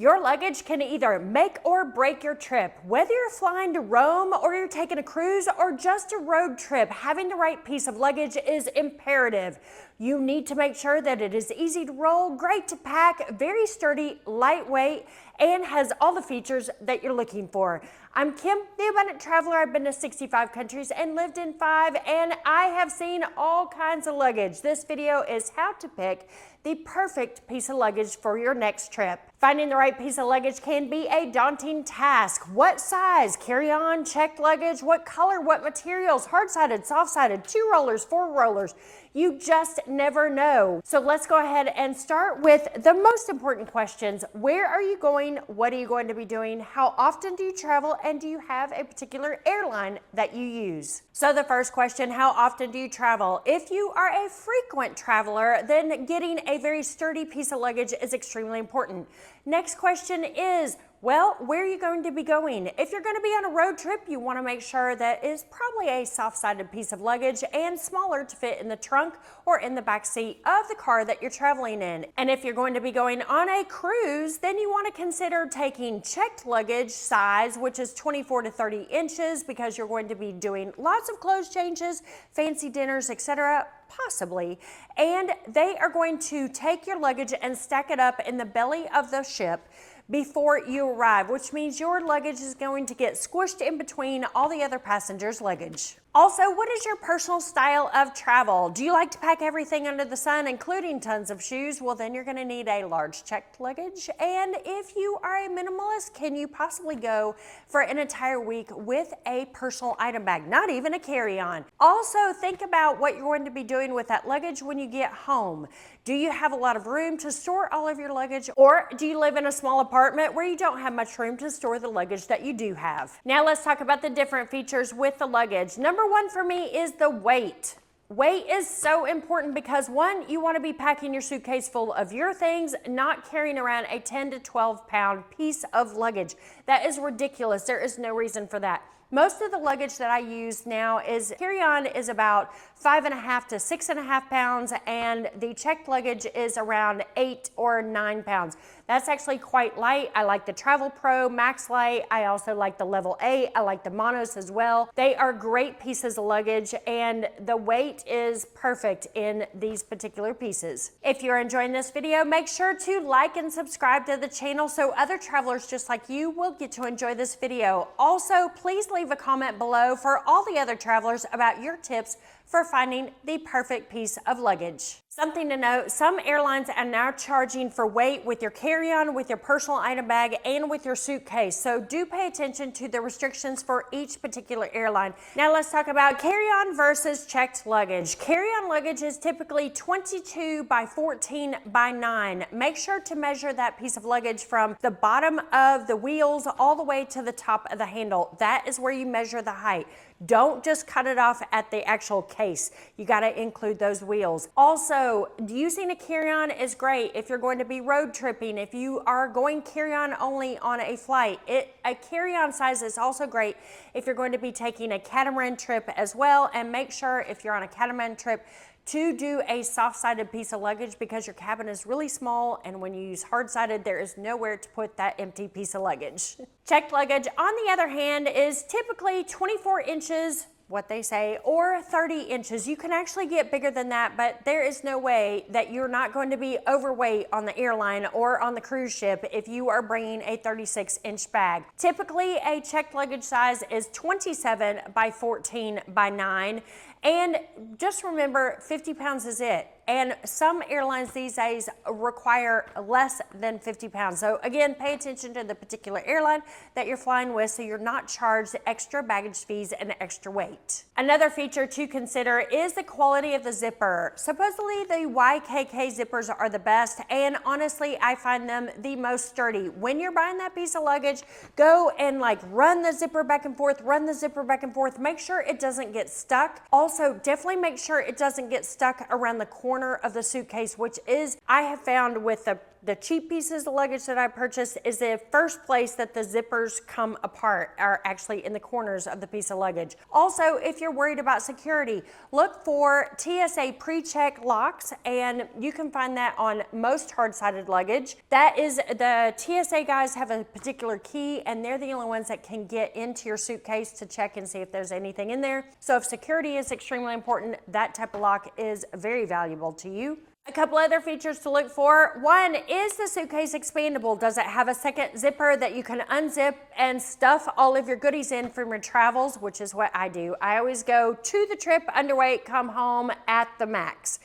Your luggage can either make or break your trip. Whether you're flying to Rome or you're taking a cruise or just a road trip, having the right piece of luggage is imperative. You need to make sure that it is easy to roll, great to pack, very sturdy, lightweight, and has all the features that you're looking for. I'm Kim, the Abundant Traveler. I've been to 65 countries and lived in 5, and I have seen all kinds of luggage. This video is how to pick the perfect piece of luggage for your next trip. Finding the right piece of luggage can be a daunting task. What size? Carry-on, checked luggage? What color? What materials? Hard-sided, soft-sided, 2 rollers, 4 rollers? You just never know. So let's go ahead and start with the most important questions. Where are you going? What are you going to be doing? How often do you travel? And do you have a particular airline that you use? So the first question, how often do you travel? If you are a frequent traveler, then getting a very sturdy piece of luggage is extremely important. Next question is, well, where are you going to be going? If you're going to be on a road trip, you want to make sure that it's probably a soft-sided piece of luggage and smaller to fit in the trunk or in the back seat of the car that you're traveling in. And if you're going to be going on a cruise, then you want to consider taking checked luggage size, which is 24 to 30 inches, because you're going to be doing lots of clothes changes, fancy dinners, etc., possibly, and they are going to take your luggage and stack it up in the belly of the ship before you arrive, which means your luggage is going to get squished in between all the other passengers' luggage. Also, what is your personal style of travel? Do you like to pack everything under the sun, including tons of shoes? Well, then you're going to need a large checked luggage. And if you are a minimalist, can you possibly go for an entire week with a personal item bag, not even a carry-on? Also, think about what you're going to be doing with that luggage when you get home. Do you have a lot of room to store all of your luggage, or do you live in a small apartment where you don't have much room to store the luggage that you do have? Now let's talk about the different features with the luggage. Number one for me is the weight. Weight is so important because, one, you want to be packing your suitcase full of your things, not carrying around a 10 to 12 pound piece of luggage. That is ridiculous. There is no reason for that. Most of the luggage that I use now is carry-on is about 5.5 to 6.5 pounds, and the checked luggage is around 8 or 9 pounds. That's actually quite light. I like the Travel Pro Max Light. I also like the Level 8. I like the Monos as well. They are great pieces of luggage, and the weight is perfect in these particular pieces. If you're enjoying this video, make sure to like and subscribe to the channel so other travelers just like you will get to enjoy this video. Also, please leave a comment below for all the other travelers about your tips for finding the perfect piece of luggage. Something to note, some airlines are now charging for weight with your carry-on, with your personal item bag, and with your suitcase. So do pay attention to the restrictions for each particular airline. Now let's talk about carry-on versus checked luggage. Carry-on luggage is typically 22 by 14 by 9. Make sure to measure that piece of luggage from the bottom of the wheels all the way to the top of the handle. That is where you measure the height. Don't just cut it off at the actual case. You got to include those wheels. Also, using a carry-on is great if you're going to be road tripping. If you are going carry-on only on a flight, a carry-on size is also great if you're going to be taking a catamaran trip as well. And make sure if you're on a catamaran trip to do a soft-sided piece of luggage, because your cabin is really small, and when you use hard-sided, there is nowhere to put that empty piece of luggage. Checked luggage, on the other hand, is typically 24 inches, what they say, or 30 inches. You can actually get bigger than that, but there is no way that you're not going to be overweight on the airline or on the cruise ship if you are bringing a 36-inch bag. Typically, a checked luggage size is 27 by 14 by 9. And just remember, 50 pounds is it. And some airlines these days require less than 50 pounds. So again, pay attention to the particular airline that you're flying with so you're not charged extra baggage fees and extra weight. Another feature to consider is the quality of the zipper. Supposedly the YKK zippers are the best, and honestly, I find them the most sturdy. When you're buying that piece of luggage, go and run the zipper back and forth, run the zipper back and forth. Make sure it doesn't get stuck. Also, definitely make sure it doesn't get stuck around the corner of the suitcase, which is, I have found with the the cheap pieces of luggage that I purchased is the first place that the zippers come apart are actually in the corners of the piece of luggage. Also, if you're worried about security, look for TSA pre-check locks, and you can find that on most hard-sided luggage. That is, the TSA guys have a particular key, and they're the only ones that can get into your suitcase to check and see if there's anything in there. So if security is extremely important, that type of lock is very valuable to you. A couple other features to look for. One, is the suitcase expandable? Does it have a second zipper that you can unzip and stuff all of your goodies in from your travels, which is what I do. I always go to the trip underweight, come home at the max.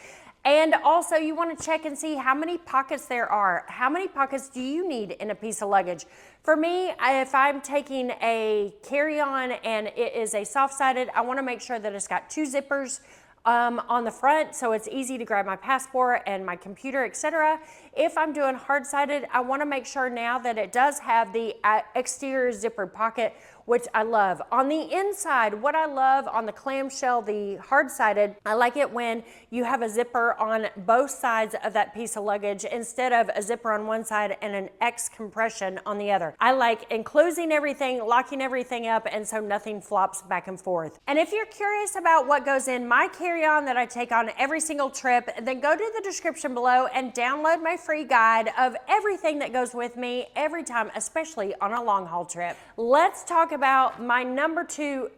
And also you want to check and see how many pockets there are. How many pockets do you need in a piece of luggage? For me, if I'm taking a carry-on and it is a soft-sided, I want to make sure that it's got 2 zippers on the front, so it's easy to grab my passport and my computer, etc. If I'm doing hard-sided, I want to make sure now that it does have the exterior zippered pocket, which I love. On the inside, what I love on the clamshell, the hard-sided, I like it when you have a zipper on both sides of that piece of luggage instead of a zipper on one side and an X compression on the other. I like enclosing everything, locking everything up, and so nothing flops back and forth. And if you're curious about what goes in my carry-on that I take on every single trip, then go to the description below and download my free guide of everything that goes with me every time, especially on a long haul trip. Let's talk about my number 2.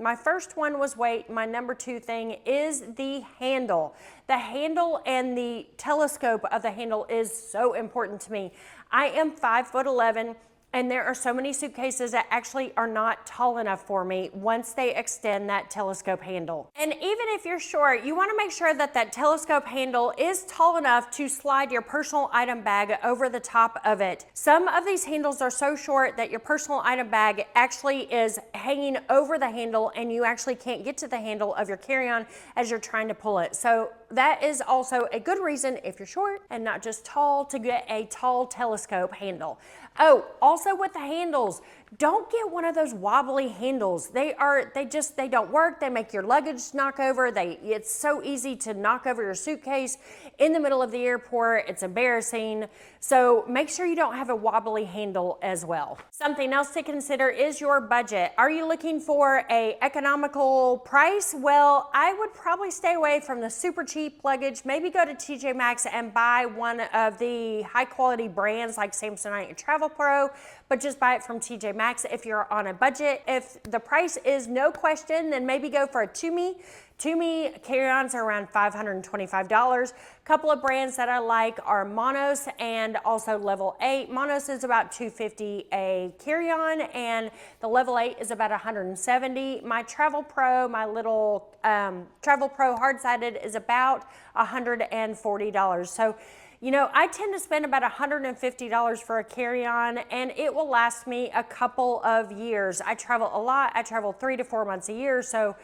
My first one was weight. My number 2 thing is the handle. The handle and the telescope of the handle is so important to me. I am 5'11", and there are so many suitcases that actually are not tall enough for me once they extend that telescope handle. And even if you're short, you want to make sure that that telescope handle is tall enough to slide your personal item bag over the top of it. Some of these handles are so short that your personal item bag actually is hanging over the handle and you actually can't get to the handle of your carry-on as you're trying to pull it. So that is also a good reason, if you're short and not just tall, to get a tall telescope handle. Oh, also with the handles, don't get one of those wobbly handles. They don't work. They make your luggage knock over. It's so easy to knock over your suitcase in the middle of the airport. It's embarrassing. So make sure you don't have a wobbly handle as well. Something else to consider is your budget. Are you looking for an economical price? Well, I would probably stay away from the super cheap luggage. Maybe go to TJ Maxx and buy one of the high quality brands like Samsonite and Travel Pro, but just buy it from TJ Maxx if you're on a budget. If the price is no question, then maybe go for a Tumi. Tumi carry-ons are around $525. A couple of brands that I like are Monos and also Level 8. Monos is about $250 a carry-on, and the Level 8 is about $170. My Travel Pro, my little Travel Pro hard-sided is about $140. So, you know, I tend to spend about $150 for a carry-on, and it will last me a couple of years. I travel a lot. I travel 3 to 4 months a year, so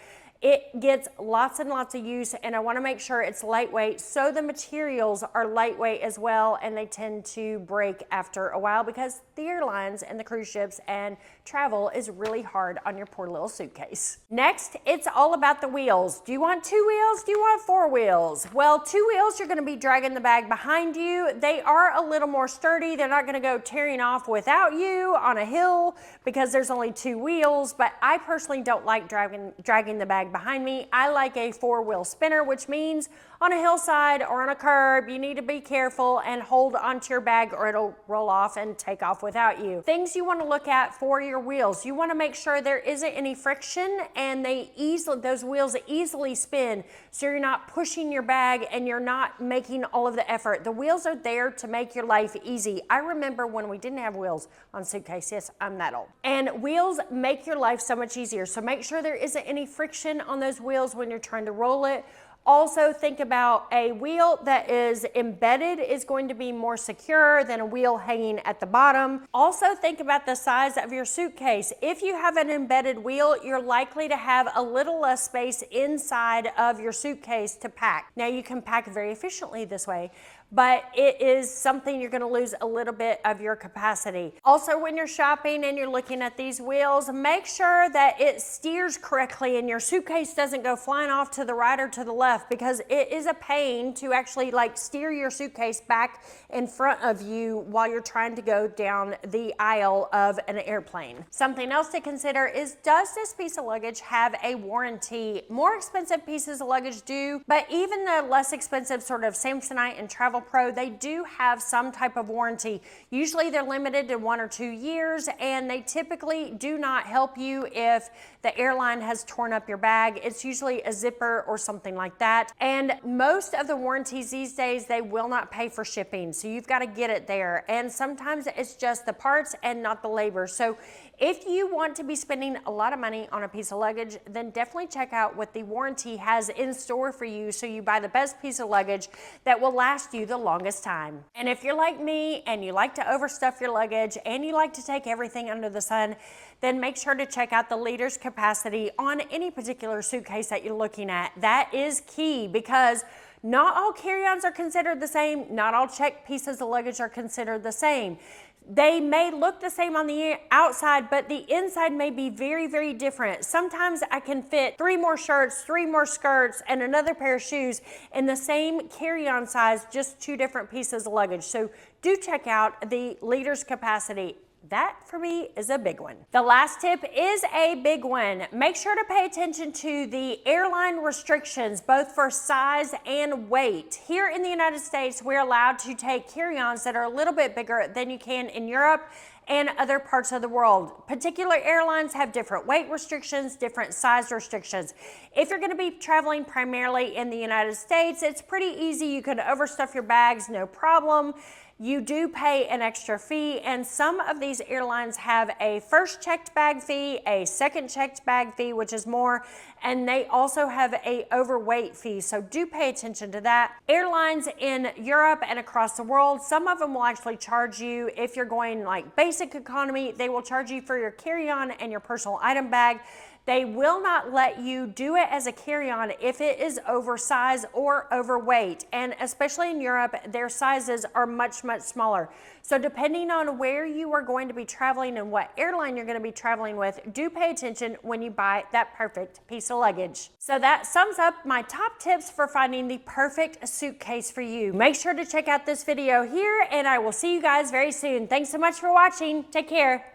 it gets lots and lots of use, and I want to make sure it's lightweight, so the materials are lightweight as well, and they tend to break after a while because the airlines and the cruise ships and travel is really hard on your poor little suitcase. Next, it's all about the wheels. Do you want 2 wheels? Do you want 4 wheels? Well, 2 wheels, you're going to be dragging the bag behind you. They are a little more sturdy. They're not going to go tearing off without you on a hill because there's only 2 wheels, but I personally don't like dragging the bag behind me. I like a 4-wheel spinner, which means on a hillside or on a curb, you need to be careful and hold onto your bag or it'll roll off and take off without you. Things you want to look at for your wheels. You want to make sure there isn't any friction and those wheels easily spin, so you're not pushing your bag and you're not making all of the effort. The wheels are there to make your life easy. I remember when we didn't have wheels on Suitcase. Yes, I'm that old. And wheels make your life so much easier. So make sure there isn't any friction on those wheels when you're trying to roll it. Also think about a wheel that is embedded is going to be more secure than a wheel hanging at the bottom. Also think about the size of your suitcase. If you have an embedded wheel, you're likely to have a little less space inside of your suitcase to pack. Now you can pack very efficiently this way, but it is something you're going to lose a little bit of your capacity. Also, when you're shopping and you're looking at these wheels, make sure that it steers correctly and your suitcase doesn't go flying off to the right or to the left, because it is a pain to actually like steer your suitcase back in front of you while you're trying to go down the aisle of an airplane. Something else to consider is, does this piece of luggage have a warranty? More expensive pieces of luggage do, but even the less expensive sort of Samsonite and Travel Pro, they do have some type of warranty. Usually they're limited to 1 or 2 years, and they typically do not help you if the airline has torn up your bag. It's usually a zipper or something like that. And most of the warranties these days, they will not pay for shipping, so you've got to get it there. And sometimes it's just the parts and not the labor. So if you want to be spending a lot of money on a piece of luggage, then definitely check out what the warranty has in store for you, so you buy the best piece of luggage that will last you the longest time. And if you're like me and you like to overstuff your luggage and you like to take everything under the sun, then make sure to check out the leader's capacity on any particular suitcase that you're looking at. That is key, because not all carry-ons are considered the same. Not all checked pieces of luggage are considered the same. They may look the same on the outside, but the inside may be very, very different. Sometimes I can fit 3 more shirts, 3 more skirts, and another pair of shoes in the same carry-on size, just 2 different pieces of luggage. So do check out the leader's capacity. That for me is a big one. The last tip is a big one. Make sure to pay attention to the airline restrictions, both for size and weight. Here in the United States, we're allowed to take carry-ons that are a little bit bigger than you can in Europe and other parts of the world. Particular airlines have different weight restrictions, different size restrictions. If you're gonna be traveling primarily in the United States, it's pretty easy. You can overstuff your bags, no problem. You do pay an extra fee, and some of these airlines have a first checked bag fee, a second checked bag fee, which is more, and they also have a overweight fee, so do pay attention to that. Airlines in Europe and across the world, some of them will actually charge you, if you're going like basic economy, they will charge you for your carry-on and your personal item bag. They will not let you do it as a carry-on if it is oversized or overweight. And especially in Europe, their sizes are much, much smaller. So depending on where you are going to be traveling and what airline you're going to be traveling with, do pay attention when you buy that perfect piece of luggage. So that sums up my top tips for finding the perfect suitcase for you. Make sure to check out this video here, and I will see you guys very soon. Thanks so much for watching. Take care.